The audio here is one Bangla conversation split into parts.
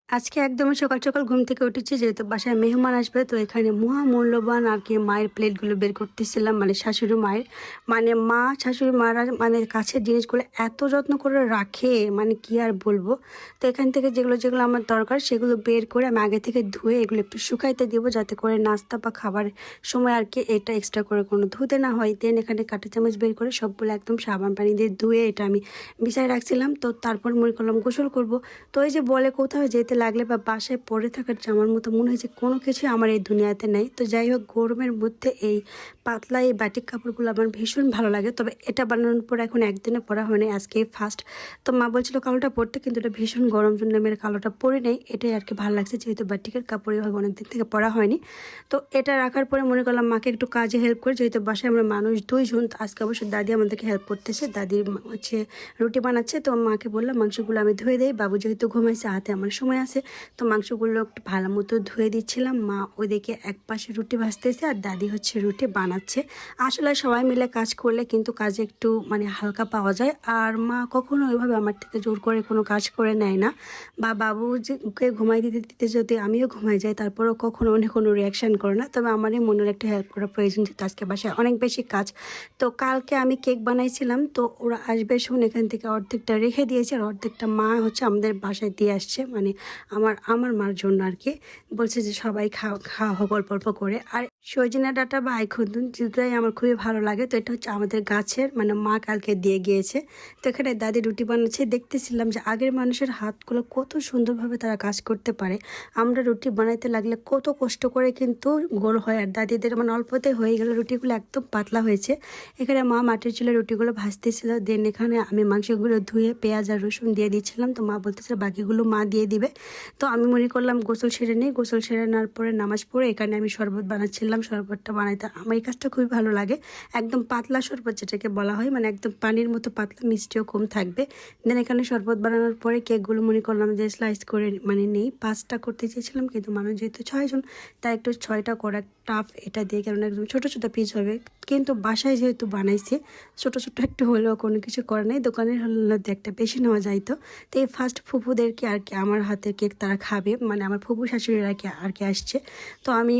আজকে একদমই সকাল, সকাল ঘুম থেকে উঠেছি যেহেতু বাসায় মেহমান আসবে। তো এখানে মহামূল্যবান মায়ের প্লেটগুলো বের করতেছিলাম। মানে শাশুড়ি মায়ের। মানে মা, শাশুড়ি মারা মানে কাছের জিনিসগুলো এত যত্ন করে রাখে, মানে কি আর বলবো। তো এখান থেকে যেগুলো আমার দরকার সেগুলো বের করে আমি আগে থেকে ধুয়ে এগুলো একটু শুকাইতে দিব, যাতে করে নাস্তা বা খাবারের সময় এটা এক্সট্রা করে কোনো ধুতে না হয়। দেন এখানে কাঁটা চামচ বের করে সবগুলো একদম সাবান পানি দিয়ে ধুয়ে এটা আমি বিছায় রাখছিলাম। তো তারপর মনে করলাম গোসল করব। তো এই যে বলে কোথাও যেতে লাগলে বা বাসায় পড়ে থাকার জামার মতো মনে হয় যে কোনো কিছুই আমার এই দুনিয়াতে নেই। তো যাই হোক, গরমের মধ্যে এই পাতলা এই বাটিক কাপড়গুলো আমার ভীষণ ভালো লাগে। তবে এটা বানানোর পর এখন একদিনে পরা হয়নি, আজকে ফার্স্ট। তো মা বলছিল কালোটা পরতে, কিন্তু এটা ভীষণ গরম জন্য আমি কালোটা পরে নেই। এটাই আর কি ভালো লাগছে, যেহেতু বাটিকের কাপড় এভাবে অনেকদিন থেকে পরা হয়নি। তো এটা রাখার পরে মনে করলাম মাকে একটু কাজে হেল্প করে, যেহেতু বাসায় আমরা মানুষ দুইজন। তো আজকে অবশ্যই দাদি আমাদেরকে হেল্প করতেছে। দাদি হচ্ছে রুটি বানাচ্ছে। তো মাকে বললাম মাংসগুলো আমি ধুয়ে দেই, বাবু যেহেতু ঘুমাইছে হাতে আমার সময় আছে। তো মাংসগুলো একটু ভালো মতো ধুয়ে দিচ্ছিলাম। মা ওইদিকে এক পাশে রুটি ভাজতেছে আর দাদি হচ্ছে রুটি বানাচ্ছে। আসলে সবাই মিলে কাজ করলে কিন্তু কাজে একটু মানে হালকা পাওয়া যায়। আর মা কখনো ওইভাবে আমার থেকে জোর করে কোনো কাজ করে নেয় না। বা বাবু যে ওকে ঘুমাই দিতে দিতে যদি আমিও ঘুমাই যাই, তারপরেও কখনো উনি কোনো রিয়াকশান করে না। তবে আমারই মনের একটা হেল্প করা প্রয়োজন, যেহেতু আজকে বাসায় অনেক বেশি কাজ। তো কালকে আমি কেক বানাইছিলাম, তো ওরা আসবে শুনে এখান থেকে অর্ধেকটা রেখে দিয়েছে আর অর্ধেকটা মা হচ্ছে আমাদের বাসায় দিয়ে আসছে। মানে আমার মার জন্য আর কি। বলছে যে সবাই খাওয়া হোক অল্প অল্প করে। আর সজনে ডাঁটা বা আইখুন্দুন যেটাই আমার খুবই ভালো লাগে। তো এটা হচ্ছে আমাদের গাছের, মানে মা কালকে দিয়ে গিয়েছে। তো এখানে দাদি রুটি বানাচ্ছে, দেখতেছিলাম যে আগের মানুষের হাতগুলো কত সুন্দরভাবে তারা কাজ করতে পারে। আমরা রুটি বানাইতে লাগলে কত কষ্ট করে কিন্তু গোল হয়, আর দাদিদের মানে অল্পতে হয়ে গেলে রুটিগুলো একদম পাতলা হয়েছে। এখানে মা মাটির চুলে রুটিগুলো ভাজতেছিল। দেন এখানে আমি মাংসগুলো ধুয়ে পেঁয়াজ আর রসুন দিয়ে দিচ্ছিলাম। তো মা বলতেছিল বাকিগুলো মা দিয়ে দিবে। তো আমি মনে করলাম গোসল সেরে নিই। গোসল সেরে নেওয়ার পরে নামাজ পড়ে এখানে আমি শরবত বানাচ্ছিলাম। শরবতটা বানাইতে আমার এই কাজটা খুবই ভালো লাগে। একদম পাতলা শরবত যেটাকে বলা হয়, মানে একদম পানির মতো পাতলা, মিষ্টিও কম থাকবে। দেন এখানে শরবত বানানোর পরে কেকগুলো মনে করলাম যে স্লাইস করে মানে নেই। 5টা করতে চেয়েছিলাম, কিন্তু মানুষ যেহেতু 6 জন, তাই একটু 6টা করা টাফ এটা দিয়ে, কারণ একদম ছোটো ছোটো পিস হবে। কিন্তু বাসায় যেহেতু বানাইছি, ছোটো ছোটো একটু হলেও কোনো কিছু করে নাই। দোকানের হলে একটা বেশি নেওয়া যাইতো। তো এই ফার্স্ট ফুপুদেরকে আর কি আমার হাতের কেক তারা খাবে, মানে আমার ফুপু শাশুড়িরা আর কি আসছে। তো আমি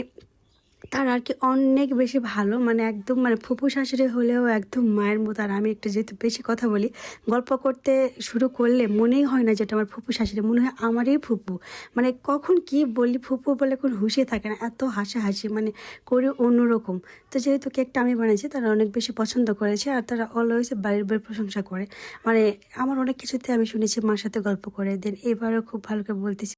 তার আর কি অনেক বেশি ভালো, মানে একদম মানে ফুপু শাশুড়ি হলেও একদম মায়ের মতো। আর আমি একটু যেহেতু বেশি কথা বলি, গল্প করতে শুরু করলে মনেই হয় না যেটা আমার ফুপু শাশুড়ি, মনে হয় আমারই ফুপু। মানে কখন কি বলি ফুপু বলে কোনো হুঁশে থাকে না, এত হাসাহাসি মানে করি অন্যরকম। তো যেহেতু কেকটা আমি বানাইছি, তারা অনেক বেশি পছন্দ করেছে আর তারা অলওয়েজ বাড়ির বইয়ের প্রশংসা করে। মানে আমার অনেক কিছুতে আমি শুনেছি মার সাথে গল্প করে। দেন এবারও খুব ভালো করে বলতেছি।